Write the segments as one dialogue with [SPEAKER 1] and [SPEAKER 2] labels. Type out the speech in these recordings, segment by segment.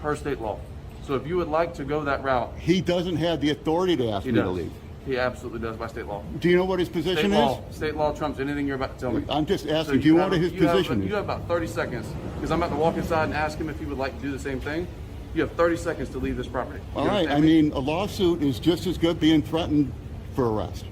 [SPEAKER 1] per state law. So if you would like to go that route,
[SPEAKER 2] He doesn't have the authority to ask me to leave.
[SPEAKER 1] He absolutely does by state law.
[SPEAKER 2] Do you know what his position is?
[SPEAKER 1] State law trumps anything you're about to tell me.
[SPEAKER 2] I'm just
[SPEAKER 1] So
[SPEAKER 2] asking, do you know what his position is?
[SPEAKER 1] You have about 30 seconds, because I'm about to walk inside and ask him if he would like to do the same thing. You have 30 seconds to leave this property.
[SPEAKER 2] All right, I mean, a lawsuit is just as good being threatened for arrest.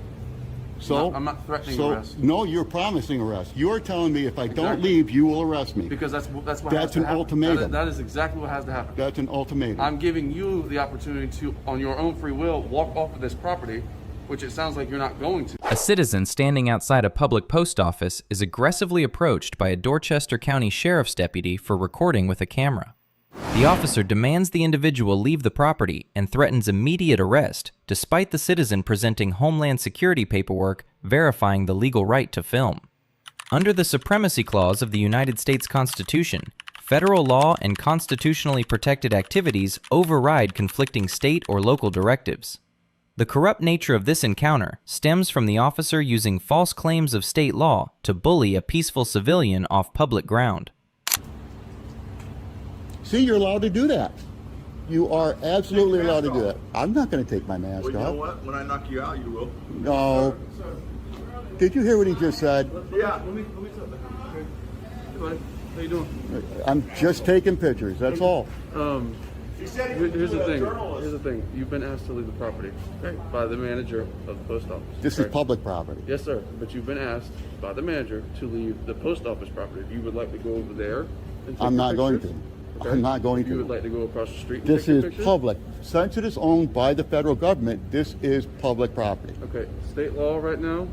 [SPEAKER 2] So
[SPEAKER 1] I'm not threatening arrest.
[SPEAKER 2] No, you're promising arrest. You're telling me if I don't leave, you will arrest me.
[SPEAKER 1] Because that's what has
[SPEAKER 2] That's
[SPEAKER 1] to
[SPEAKER 2] an
[SPEAKER 1] happen.
[SPEAKER 2] ultimatum.
[SPEAKER 1] That is exactly what has to happen.
[SPEAKER 2] That's an ultimatum.
[SPEAKER 1] I'm giving you the opportunity to, on your own free will, walk off of this property, which it sounds like you're not going to.
[SPEAKER 3] A citizen standing outside a public post office is aggressively approached by a Dorchester County Sheriff's deputy for recording with a camera. The officer demands the individual leave the property and threatens immediate arrest, despite the citizen presenting Homeland Security paperwork verifying the legal right to film. Under the Supremacy Clause of the United States Constitution, federal law and constitutionally protected activities override conflicting state or local directives. The corrupt nature of this encounter stems from the officer using false claims of state law to bully a peaceful civilian off public ground.
[SPEAKER 2] See, you're allowed to do that. You are absolutely allowed to do that. I'm not going to take my mask off.
[SPEAKER 4] Well, you know what? When I knock you out, you will.
[SPEAKER 2] No. Did you hear what he just said?
[SPEAKER 4] Yeah.
[SPEAKER 1] Let me talk. Okay. Hey, buddy. How you doing?
[SPEAKER 2] I'm just taking pictures, that's all.
[SPEAKER 1] Here's the thing. Here's the thing. You've been asked to leave the property by the manager of the post office.
[SPEAKER 2] This is public property.
[SPEAKER 1] Yes, sir. But you've been asked by the manager to leave the post office property. If you would like to go over there and take
[SPEAKER 2] I'm
[SPEAKER 1] your
[SPEAKER 2] not going
[SPEAKER 1] pictures,
[SPEAKER 2] to. I'm not going
[SPEAKER 1] if you would
[SPEAKER 2] to.
[SPEAKER 1] like to go across the street and
[SPEAKER 2] This
[SPEAKER 1] take your
[SPEAKER 2] is
[SPEAKER 1] pictures,
[SPEAKER 2] public. Since it is owned by the federal government, this is public property.
[SPEAKER 1] okay. State law right now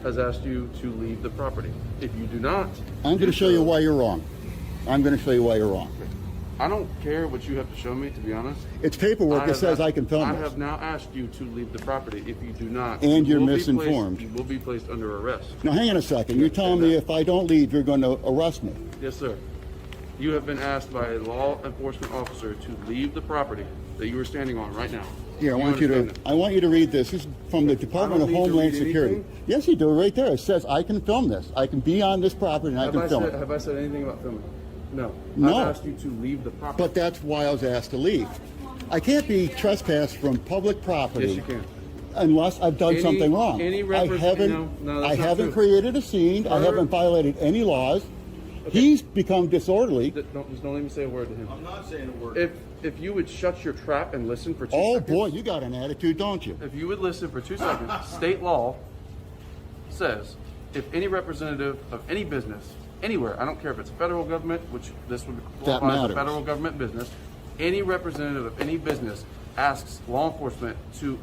[SPEAKER 1] has asked you to leave the property. If you do not,
[SPEAKER 2] I'm going to show you why you're wrong. I'm going to show you why you're wrong.
[SPEAKER 1] I don't care what you have to show me, to be honest.
[SPEAKER 2] It's paperwork that says I can film
[SPEAKER 1] I
[SPEAKER 2] this.
[SPEAKER 1] have now asked you to leave the property. If you do not,
[SPEAKER 2] And
[SPEAKER 1] you
[SPEAKER 2] you're
[SPEAKER 1] will be
[SPEAKER 2] misinformed.
[SPEAKER 1] you will be placed under arrest.
[SPEAKER 2] Now, hang on a second. You're telling me if I don't leave, you're going to arrest me.
[SPEAKER 1] Yes, sir. You have been asked by a law enforcement officer to leave the property that you are standing on right now.
[SPEAKER 2] Here, I
[SPEAKER 1] You
[SPEAKER 2] want you
[SPEAKER 1] understand
[SPEAKER 2] to read this. This is from the Department of
[SPEAKER 1] need to
[SPEAKER 2] Homeland
[SPEAKER 1] read
[SPEAKER 2] Security.
[SPEAKER 1] anything?
[SPEAKER 2] Yes, you do. Right there. It says I can film this. I can be on this property and I can film it.
[SPEAKER 1] Have I said anything about filming? No.
[SPEAKER 2] No.
[SPEAKER 1] I've asked you to leave the property.
[SPEAKER 2] But that's why I was asked to leave. I can't be trespassed from public property.
[SPEAKER 1] Yes, you can.
[SPEAKER 2] Unless I've done something wrong.
[SPEAKER 1] any
[SPEAKER 2] I
[SPEAKER 1] reference-
[SPEAKER 2] haven't.
[SPEAKER 1] no, that's
[SPEAKER 2] I
[SPEAKER 1] not
[SPEAKER 2] haven't
[SPEAKER 1] true.
[SPEAKER 2] created a scene. I
[SPEAKER 1] Other-
[SPEAKER 2] haven't violated any laws. He's become disorderly.
[SPEAKER 1] Just don't let me say a word to him.
[SPEAKER 4] I'm not saying a word.
[SPEAKER 1] If you would shut your trap and listen for 2
[SPEAKER 2] Oh
[SPEAKER 1] seconds.
[SPEAKER 2] boy, you got an attitude, don't you?
[SPEAKER 1] If you would listen for 2 seconds, state law says if any representative of any business, anywhere, I don't care if it's federal government, which this would
[SPEAKER 2] That
[SPEAKER 1] qualify as a
[SPEAKER 2] matters.
[SPEAKER 1] federal government business, any representative of any business asks law enforcement to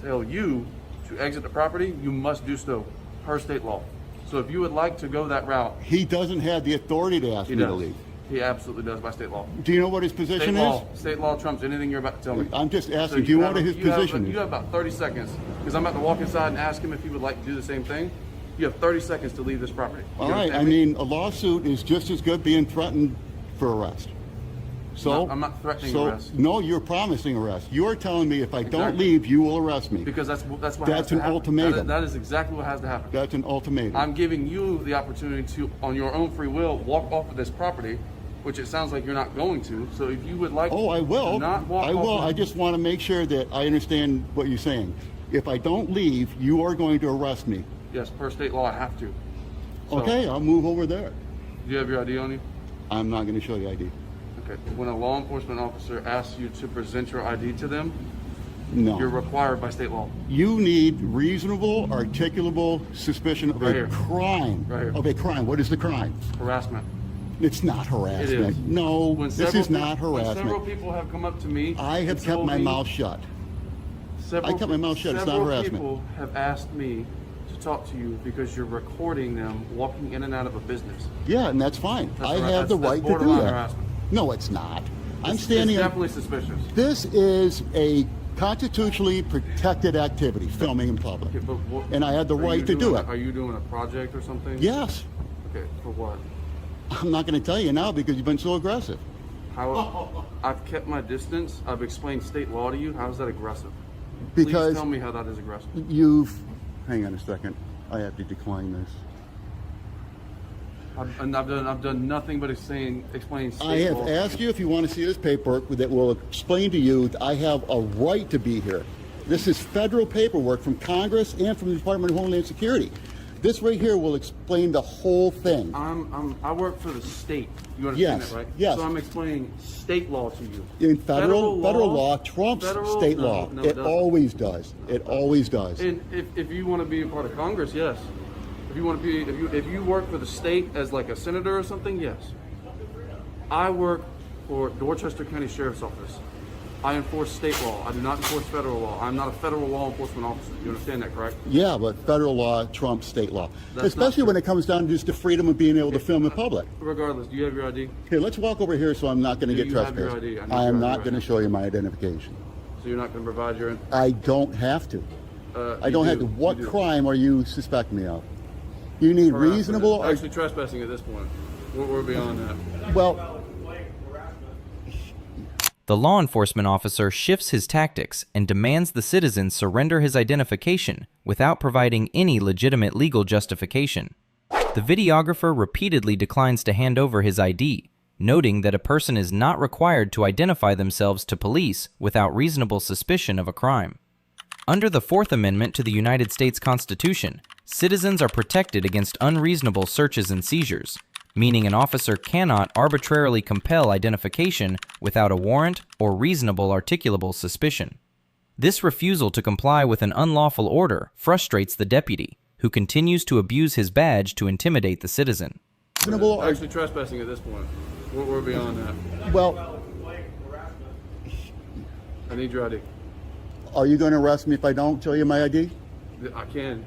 [SPEAKER 1] tell you to exit the property, you must do so per state law. So if you would like to go that route,
[SPEAKER 2] He doesn't have the authority to ask
[SPEAKER 1] he
[SPEAKER 2] me to
[SPEAKER 1] does.
[SPEAKER 2] leave.
[SPEAKER 1] He absolutely does by state law.
[SPEAKER 2] Do you know what his position is?
[SPEAKER 1] State law trumps anything you're about to tell me.
[SPEAKER 2] I'm just
[SPEAKER 1] So
[SPEAKER 2] asking, do you know what his
[SPEAKER 1] you
[SPEAKER 2] position
[SPEAKER 1] You
[SPEAKER 2] is?
[SPEAKER 1] have about 30 seconds, because I'm about to walk inside and ask him if he would like to do the same thing. You have 30 seconds to leave this property. You
[SPEAKER 2] All right,
[SPEAKER 1] understand
[SPEAKER 2] I
[SPEAKER 1] me?
[SPEAKER 2] mean, a lawsuit is just as good being threatened for arrest. So
[SPEAKER 1] I'm not threatening arrest.
[SPEAKER 2] No, you're promising arrest. You're telling me if I don't
[SPEAKER 1] Exactly.
[SPEAKER 2] leave, you will arrest me.
[SPEAKER 1] Because that's what has
[SPEAKER 2] That's
[SPEAKER 1] to
[SPEAKER 2] an
[SPEAKER 1] happen.
[SPEAKER 2] ultimatum.
[SPEAKER 1] That is exactly what has to happen.
[SPEAKER 2] That's an ultimatum.
[SPEAKER 1] I'm giving you the opportunity to, on your own free will, walk off of this property, which it sounds like you're not going to. So if you would like
[SPEAKER 2] Oh, I will.
[SPEAKER 1] to not walk
[SPEAKER 2] I
[SPEAKER 1] off
[SPEAKER 2] will.
[SPEAKER 1] of-
[SPEAKER 2] I just want to make sure that I understand what you're saying. If I don't leave, you are going to arrest me.
[SPEAKER 1] Yes, per state law, I have to. So,
[SPEAKER 2] Okay, I'll move over there.
[SPEAKER 1] Do you have your ID on you?
[SPEAKER 2] I'm not going to show you ID.
[SPEAKER 1] Okay. When a law enforcement officer asks you to present your ID to them,
[SPEAKER 2] No.
[SPEAKER 1] you're required by state law.
[SPEAKER 2] You need reasonable, articulable suspicion of
[SPEAKER 1] Right
[SPEAKER 2] a
[SPEAKER 1] here.
[SPEAKER 2] crime.
[SPEAKER 1] Right here.
[SPEAKER 2] Of a crime. What is the crime?
[SPEAKER 1] Harassment.
[SPEAKER 2] It's not harassment.
[SPEAKER 1] It is.
[SPEAKER 2] No,
[SPEAKER 1] When
[SPEAKER 2] this
[SPEAKER 1] several
[SPEAKER 2] is not
[SPEAKER 1] When several
[SPEAKER 2] harassment.
[SPEAKER 1] people have come up to me.
[SPEAKER 2] I have
[SPEAKER 1] and
[SPEAKER 2] kept
[SPEAKER 1] told
[SPEAKER 2] my
[SPEAKER 1] me-
[SPEAKER 2] mouth shut.
[SPEAKER 1] Several,
[SPEAKER 2] I kept my mouth shut. It's not
[SPEAKER 1] several
[SPEAKER 2] harassment.
[SPEAKER 1] people have asked me to talk to you because you're recording them walking in and out of a business.
[SPEAKER 2] Yeah, and that's fine.
[SPEAKER 1] That's
[SPEAKER 2] I
[SPEAKER 1] right.
[SPEAKER 2] have the
[SPEAKER 1] That's
[SPEAKER 2] right to do
[SPEAKER 1] borderline
[SPEAKER 2] that.
[SPEAKER 1] harassment.
[SPEAKER 2] No, it's not. I'm
[SPEAKER 1] It's
[SPEAKER 2] standing.
[SPEAKER 1] definitely suspicious.
[SPEAKER 2] This is a constitutionally protected activity, filming in public,
[SPEAKER 1] Okay, but what,
[SPEAKER 2] and I had the
[SPEAKER 1] are
[SPEAKER 2] right
[SPEAKER 1] you
[SPEAKER 2] to do
[SPEAKER 1] doing
[SPEAKER 2] it.
[SPEAKER 1] Are you doing a project or something?
[SPEAKER 2] Yes.
[SPEAKER 1] Okay, for what?
[SPEAKER 2] I'm not going to tell you now because you've been so aggressive.
[SPEAKER 1] How? I've kept my distance. I've explained state law to you. How is that aggressive?
[SPEAKER 2] Because
[SPEAKER 1] Please tell me how that is aggressive.
[SPEAKER 2] you've. Hang on a second. I have to decline this.
[SPEAKER 1] I've done nothing but explain state
[SPEAKER 2] I have
[SPEAKER 1] law.
[SPEAKER 2] asked you if you want to see this paperwork that will explain to you that I have a right to be here. This is federal paperwork from Congress and from the Department of Homeland Security. This right here will explain the whole thing.
[SPEAKER 1] I work for the state. You understand
[SPEAKER 2] Yes,
[SPEAKER 1] that, right?
[SPEAKER 2] yes.
[SPEAKER 1] So I'm explaining state law to you.
[SPEAKER 2] In federal law trumps state law.
[SPEAKER 1] No,
[SPEAKER 2] it
[SPEAKER 1] doesn't.
[SPEAKER 2] always does. It always does.
[SPEAKER 1] And if you want to be a part of Congress, yes. If you want to be, if you work for the state as like a senator or something, yes. I work for Dorchester County Sheriff's Office. I enforce state law. I do not enforce federal law. I'm not a federal law enforcement officer. You understand that, correct?
[SPEAKER 2] Yeah, but federal law trumps state law,
[SPEAKER 1] That's
[SPEAKER 2] especially
[SPEAKER 1] not
[SPEAKER 2] when it comes down to just the freedom of being able to film in public.
[SPEAKER 1] Regardless, do you have your ID?
[SPEAKER 2] Here, let's walk over here so I'm not going to
[SPEAKER 1] Do
[SPEAKER 2] get
[SPEAKER 1] you have your
[SPEAKER 2] trespassed.
[SPEAKER 1] ID? I need
[SPEAKER 2] I
[SPEAKER 1] your
[SPEAKER 2] am
[SPEAKER 1] ID
[SPEAKER 2] not
[SPEAKER 1] right
[SPEAKER 2] going to
[SPEAKER 1] now.
[SPEAKER 2] show you my identification.
[SPEAKER 1] So you're not going to provide your.
[SPEAKER 2] I don't have to. I
[SPEAKER 1] You
[SPEAKER 2] don't have
[SPEAKER 1] do.
[SPEAKER 2] to. What
[SPEAKER 1] You do.
[SPEAKER 2] crime are you suspecting me of? You need
[SPEAKER 1] Harassment.
[SPEAKER 2] reasonable.
[SPEAKER 1] Actually, trespassing at this point. We're beyond that.
[SPEAKER 2] Well,
[SPEAKER 3] The law enforcement officer shifts his tactics and demands the citizen surrender his identification without providing any legitimate legal justification. The videographer repeatedly declines to hand over his ID, noting that a person is not required to identify themselves to police without reasonable suspicion of a crime. Under the Fourth Amendment to the United States Constitution, citizens are protected against unreasonable searches and seizures, meaning an officer cannot arbitrarily compel identification without a warrant or reasonable articulable suspicion. This refusal to comply with an unlawful order frustrates the deputy, who continues to abuse his badge to intimidate the citizen.
[SPEAKER 2] reasonable.
[SPEAKER 1] Actually, trespassing at this point. We're beyond that.
[SPEAKER 2] Well,
[SPEAKER 1] I need your ID.
[SPEAKER 2] are you going to arrest me if I don't show you my ID?
[SPEAKER 1] I can.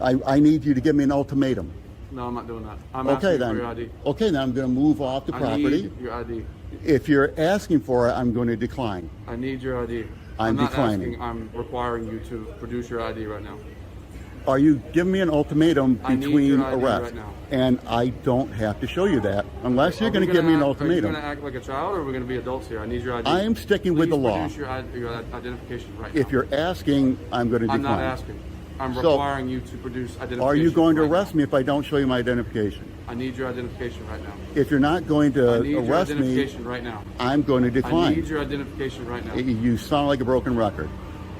[SPEAKER 2] I need you to give me an ultimatum.
[SPEAKER 1] No, I'm not doing that. I'm
[SPEAKER 2] Okay
[SPEAKER 1] asking
[SPEAKER 2] then.
[SPEAKER 1] for your ID.
[SPEAKER 2] Okay then. I'm going to move off the
[SPEAKER 1] I
[SPEAKER 2] property.
[SPEAKER 1] need your ID.
[SPEAKER 2] If you're asking for it, I'm going to decline.
[SPEAKER 1] I need your ID.
[SPEAKER 2] I'm
[SPEAKER 1] not
[SPEAKER 2] declining.
[SPEAKER 1] asking. I'm requiring you to produce your ID right now.
[SPEAKER 2] Are you giving me an ultimatum
[SPEAKER 1] I need
[SPEAKER 2] between
[SPEAKER 1] your ID
[SPEAKER 2] arrests?
[SPEAKER 1] right now.
[SPEAKER 2] And I don't have to show you that unless you're
[SPEAKER 1] Are we
[SPEAKER 2] going to give me an
[SPEAKER 1] Are you
[SPEAKER 2] ultimatum.
[SPEAKER 1] going to act like a child, or are we going to be adults here? I need your ID.
[SPEAKER 2] I am sticking with
[SPEAKER 1] Please
[SPEAKER 2] the law.
[SPEAKER 1] Produce your identification right now.
[SPEAKER 2] If you're asking, I'm going to
[SPEAKER 1] I'm
[SPEAKER 2] decline.
[SPEAKER 1] not asking. I'm
[SPEAKER 2] So,
[SPEAKER 1] requiring you to produce identification.
[SPEAKER 2] Are you going to
[SPEAKER 1] right
[SPEAKER 2] arrest
[SPEAKER 1] now.
[SPEAKER 2] me if I don't show you my identification?
[SPEAKER 1] I need your identification right now.
[SPEAKER 2] If you're not going
[SPEAKER 1] I
[SPEAKER 2] to
[SPEAKER 1] need your
[SPEAKER 2] arrest me,
[SPEAKER 1] identification right now.
[SPEAKER 2] I'm going to
[SPEAKER 1] I need
[SPEAKER 2] decline.
[SPEAKER 1] your identification right now.
[SPEAKER 2] You sound like a broken record.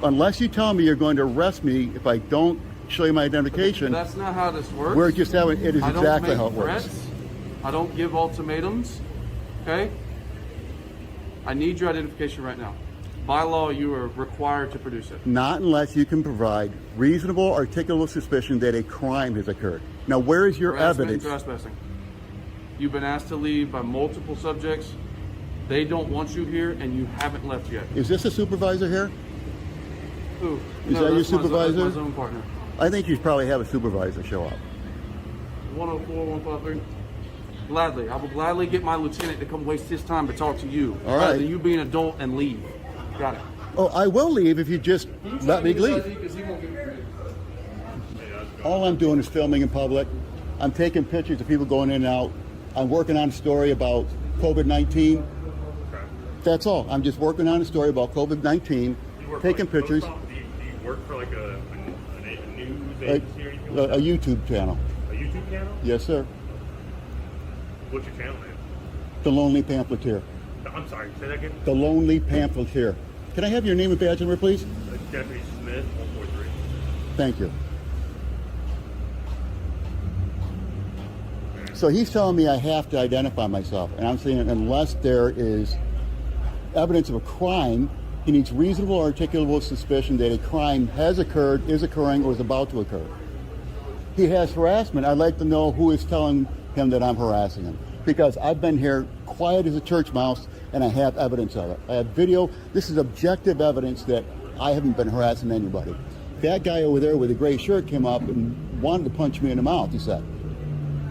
[SPEAKER 2] Unless you tell me you're going to arrest me if I don't show you my identification,
[SPEAKER 1] That's not how this works.
[SPEAKER 2] we're just having, it is
[SPEAKER 1] I don't
[SPEAKER 2] exactly
[SPEAKER 1] make
[SPEAKER 2] how it works.
[SPEAKER 1] threats. I don't give ultimatums. Okay? I need your identification right now. By law, you are required to produce it.
[SPEAKER 2] Not unless you can provide reasonable, articulable suspicion that a crime has occurred. Now, where is your
[SPEAKER 1] Harassment and
[SPEAKER 2] evidence?
[SPEAKER 1] trespassing. You've been asked to leave by multiple subjects. They don't want you here, and you haven't left yet.
[SPEAKER 2] Is this a supervisor here?
[SPEAKER 1] Who?
[SPEAKER 2] Is
[SPEAKER 1] No,
[SPEAKER 2] that your
[SPEAKER 1] that's my
[SPEAKER 2] supervisor?
[SPEAKER 1] My zone partner.
[SPEAKER 2] I think you should probably have a supervisor show up.
[SPEAKER 1] 104, 153. Gladly. I will gladly get my lieutenant to come waste his time to talk to you.
[SPEAKER 2] All
[SPEAKER 1] rather
[SPEAKER 2] right.
[SPEAKER 1] than you be an adult and leave. Got it.
[SPEAKER 2] Oh, I will leave if you just let me leave.
[SPEAKER 1] Because he won't give it to me.
[SPEAKER 2] All I'm doing is filming in public. I'm taking pictures of people going in and out. I'm working on a story about COVID-19. That's all. I'm just working on a story about COVID-19, taking pictures.
[SPEAKER 5] Do you work for like a news
[SPEAKER 2] A,
[SPEAKER 5] agency or anything? like
[SPEAKER 2] a YouTube channel.
[SPEAKER 5] that? A YouTube channel?
[SPEAKER 2] Yes, sir.
[SPEAKER 5] What's your channel name?
[SPEAKER 2] The Lonely Pamphleteer.
[SPEAKER 5] I'm sorry, say that again.
[SPEAKER 2] The Lonely Pamphleteer. Can I have your name and badge number, please?
[SPEAKER 5] Deputy Smith, 143.
[SPEAKER 2] Thank you. So he's telling me I have to identify myself, and I'm saying unless there is evidence of a crime, he needs reasonable, articulable suspicion that a crime has occurred, is occurring, or is about to occur. He has harassment. I'd like to know who is telling him that I'm harassing him, because I've been here quiet as a church mouse, and I have evidence of it. I have video. This is objective evidence that I haven't been harassing anybody. That guy over there with the gray shirt came up and wanted to punch me in the mouth, he said.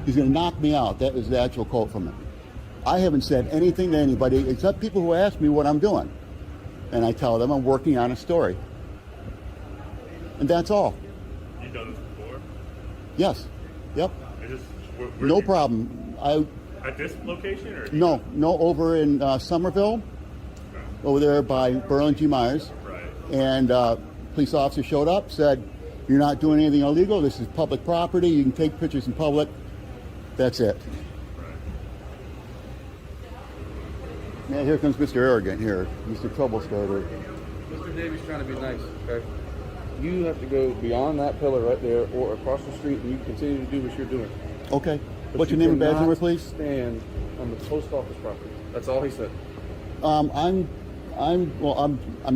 [SPEAKER 2] He's going to knock me out. That was the actual quote from him. I haven't said anything to anybody except people who ask me what I'm doing. And I tell them I'm working on a story. And that's all.
[SPEAKER 5] You've done this before?
[SPEAKER 2] Yes. Yep.
[SPEAKER 5] Is this, where
[SPEAKER 2] No
[SPEAKER 5] you-
[SPEAKER 2] problem.
[SPEAKER 5] At this location or?
[SPEAKER 2] No, over in Somerville, over there by Berlin G. Myers.
[SPEAKER 5] Right.
[SPEAKER 2] And police officer showed up, said, "You're not doing anything illegal. This is public property. You can take pictures in public." That's it. Now here comes Mr. Arrogant here, Mr. Trouble Starter.
[SPEAKER 1] Mr. Davies trying to be nice, okay? You have to go beyond that pillar right there or across the street and you continue to do what you're doing.
[SPEAKER 2] Okay.
[SPEAKER 1] But
[SPEAKER 2] What's
[SPEAKER 1] you
[SPEAKER 2] your name and badge
[SPEAKER 1] cannot
[SPEAKER 2] number, please?
[SPEAKER 1] Stand on the post office property. That's all he said.
[SPEAKER 2] I'm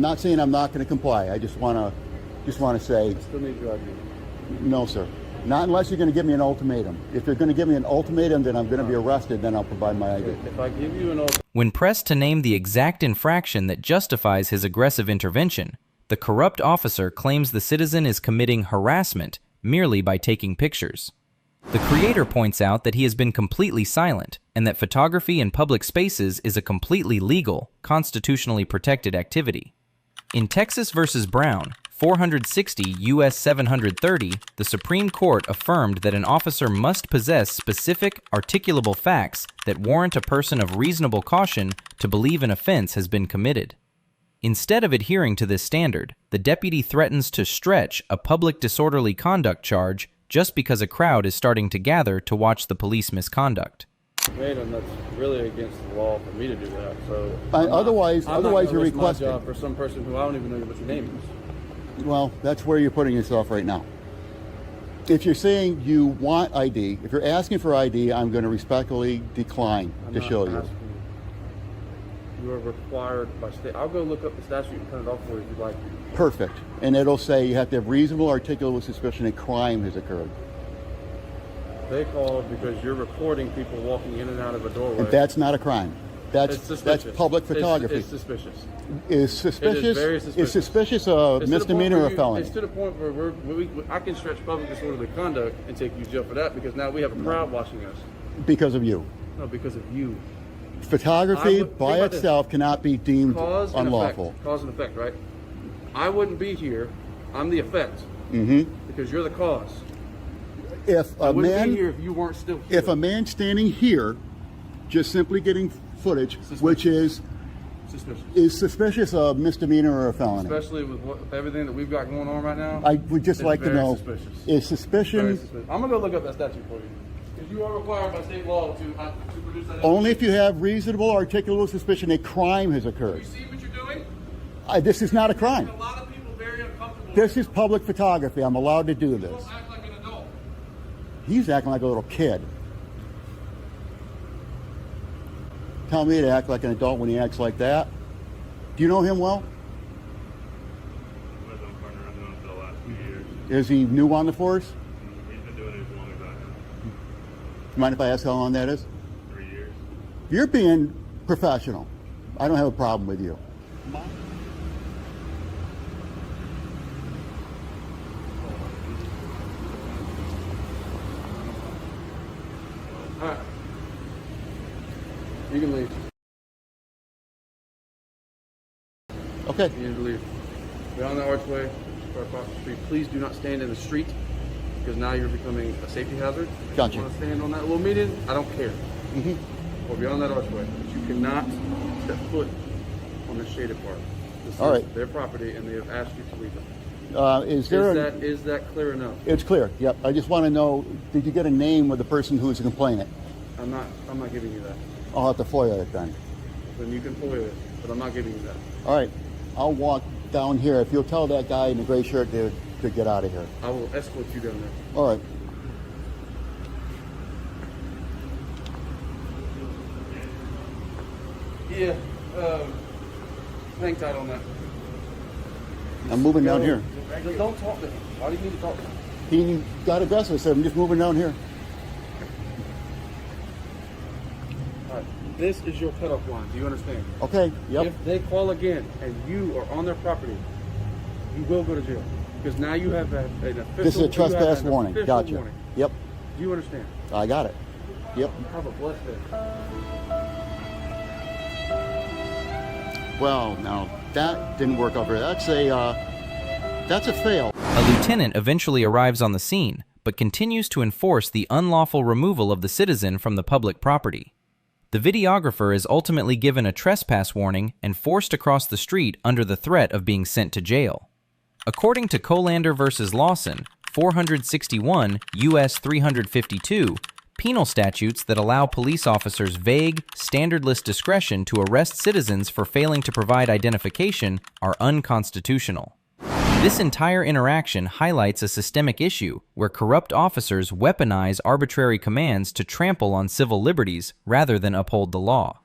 [SPEAKER 2] not saying I'm not going to comply. I just want to say,
[SPEAKER 1] Still need your ID.
[SPEAKER 2] no, sir. Not unless you're going to give me an ultimatum. If you're going to give me an ultimatum, then I'm going to be arrested. Then I'll provide my ID.
[SPEAKER 1] If I give you an ultimatum,
[SPEAKER 3] When pressed to name the exact infraction that justifies his aggressive intervention, the corrupt officer claims the citizen is committing harassment merely by taking pictures. The creator points out that he has been completely silent and that photography in public spaces is a completely legal, constitutionally protected activity. In Texas versus Brown, 460 U.S. 730, the Supreme Court affirmed that an officer must possess specific, articulable facts that warrant a person of reasonable caution to believe an offense has been committed. Instead of adhering to this standard, the deputy threatens to stretch a public disorderly conduct charge just because a crowd is starting to gather to watch the police misconduct.
[SPEAKER 1] that's really against the law for me to do that. So
[SPEAKER 2] Otherwise
[SPEAKER 1] I'm not
[SPEAKER 2] you're
[SPEAKER 1] gonna risk
[SPEAKER 2] requesting.
[SPEAKER 1] my job for some person who I don't even know what your name is.
[SPEAKER 2] Well, that's where you're putting yourself right now. If you're saying you want ID, if you're asking for ID, I'm going to respectfully decline
[SPEAKER 1] I'm
[SPEAKER 2] to
[SPEAKER 1] not
[SPEAKER 2] show you.
[SPEAKER 1] asking you. You are required by state. I'll go look up the statute and print it off for you if you'd like.
[SPEAKER 2] Perfect. And it'll say you have to have reasonable, articulable suspicion a crime has occurred.
[SPEAKER 1] They called because you're recording people walking in and out of a doorway.
[SPEAKER 2] And that's not a crime.
[SPEAKER 1] It's
[SPEAKER 2] That's
[SPEAKER 1] suspicious.
[SPEAKER 2] public photography.
[SPEAKER 1] It's suspicious.
[SPEAKER 2] Is suspicious?
[SPEAKER 1] It is very suspicious.
[SPEAKER 2] Is suspicious a
[SPEAKER 1] It's to the point
[SPEAKER 2] misdemeanor
[SPEAKER 1] where
[SPEAKER 2] or a felony?
[SPEAKER 1] It's to the point where I can stretch public disorderly conduct and take you to jail for that because now we have a crowd watching us.
[SPEAKER 2] Because of you.
[SPEAKER 1] No, because of you.
[SPEAKER 2] Photography
[SPEAKER 1] think
[SPEAKER 2] by
[SPEAKER 1] about this.
[SPEAKER 2] itself cannot be deemed
[SPEAKER 1] Cause and
[SPEAKER 2] unlawful.
[SPEAKER 1] effect. Cause and effect, right? I wouldn't be here. I'm the effect.
[SPEAKER 2] Mm-hmm.
[SPEAKER 1] Because you're the cause.
[SPEAKER 2] If
[SPEAKER 1] I
[SPEAKER 2] a
[SPEAKER 1] wouldn't be here
[SPEAKER 2] man,
[SPEAKER 1] if you weren't still here.
[SPEAKER 2] if a man standing here, just simply getting footage, which is suspicious a misdemeanor or a felony?
[SPEAKER 1] Especially with everything that we've got going on right now.
[SPEAKER 2] I would just
[SPEAKER 1] it's
[SPEAKER 2] like to
[SPEAKER 1] very
[SPEAKER 2] know:
[SPEAKER 1] suspicious.
[SPEAKER 2] is
[SPEAKER 1] Very
[SPEAKER 2] suspicion
[SPEAKER 1] suspicious. I'm gonna go look up that statute for you. Because you are required by state law to produce that.
[SPEAKER 2] only if you have reasonable, articulable suspicion a crime has occurred?
[SPEAKER 1] You see what you're doing?
[SPEAKER 2] This is not a crime.
[SPEAKER 1] A lot of people very uncomfortable.
[SPEAKER 2] This is public photography. I'm allowed to do this.
[SPEAKER 1] Don't act like an adult.
[SPEAKER 2] He's acting like a little kid. Tell me to act like an adult when he acts like that. Do you know him well?
[SPEAKER 5] I've been partner with him for the last few years.
[SPEAKER 2] Is he new on the force?
[SPEAKER 5] He's been doing it as long as I have.
[SPEAKER 2] Do you mind if I ask how long that is?
[SPEAKER 5] 3 years.
[SPEAKER 2] You're being professional. I don't have a problem with you.
[SPEAKER 1] All right. You can leave.
[SPEAKER 2] Okay.
[SPEAKER 1] You need to leave. Beyond the archway, or across the street. Please do not stand in the street because now you're becoming a safety hazard.
[SPEAKER 2] Gotcha.
[SPEAKER 1] If you want to stand on that little median, I don't care. Or beyond that archway. But you cannot step foot on the shaded part. This
[SPEAKER 2] All
[SPEAKER 1] is
[SPEAKER 2] right.
[SPEAKER 1] their property and they have asked you to leave it. Is that clear enough?
[SPEAKER 2] It's clear. Yep. I just want to know, did you get a name of the person who is complaining?
[SPEAKER 1] I'm not giving you that.
[SPEAKER 2] I'll have to FOIA it then.
[SPEAKER 1] Then you can FOIA it, but I'm not giving you that.
[SPEAKER 2] All right. I'll walk down here. If you'll tell that guy in the gray shirt to get out of here.
[SPEAKER 1] I will escort you down there.
[SPEAKER 2] All right.
[SPEAKER 1] Yeah, hang tight on that.
[SPEAKER 2] I'm moving down here.
[SPEAKER 1] Just don't talk to him. Why do you need to talk to him?
[SPEAKER 2] He got aggressive, so I'm just moving down here.
[SPEAKER 1] All right, this is your cutoff line. Do you understand?
[SPEAKER 2] Okay. Yep.
[SPEAKER 1] If they call again and you are on their property, you will go to jail because now you have an official.
[SPEAKER 2] This is a trespass
[SPEAKER 1] you have an
[SPEAKER 2] warning.
[SPEAKER 1] official
[SPEAKER 2] Gotcha.
[SPEAKER 1] warning.
[SPEAKER 2] Yep.
[SPEAKER 1] Do you understand?
[SPEAKER 2] I got it. Yep.
[SPEAKER 1] Have a blessed day.
[SPEAKER 2] Well, now that didn't work over. That's a fail.
[SPEAKER 3] A lieutenant eventually arrives on the scene, but continues to enforce the unlawful removal of the citizen from the public property. The videographer is ultimately given a trespass warning and forced across the street under the threat of being sent to jail. According to Colander versus Lawson, 461 U.S. 352, Penal statutes that allow police officers vague, standardless discretion to arrest citizens for failing to provide identification are unconstitutional. This entire interaction highlights a systemic issue where corrupt officers weaponize arbitrary commands to trample on civil liberties rather than uphold the law.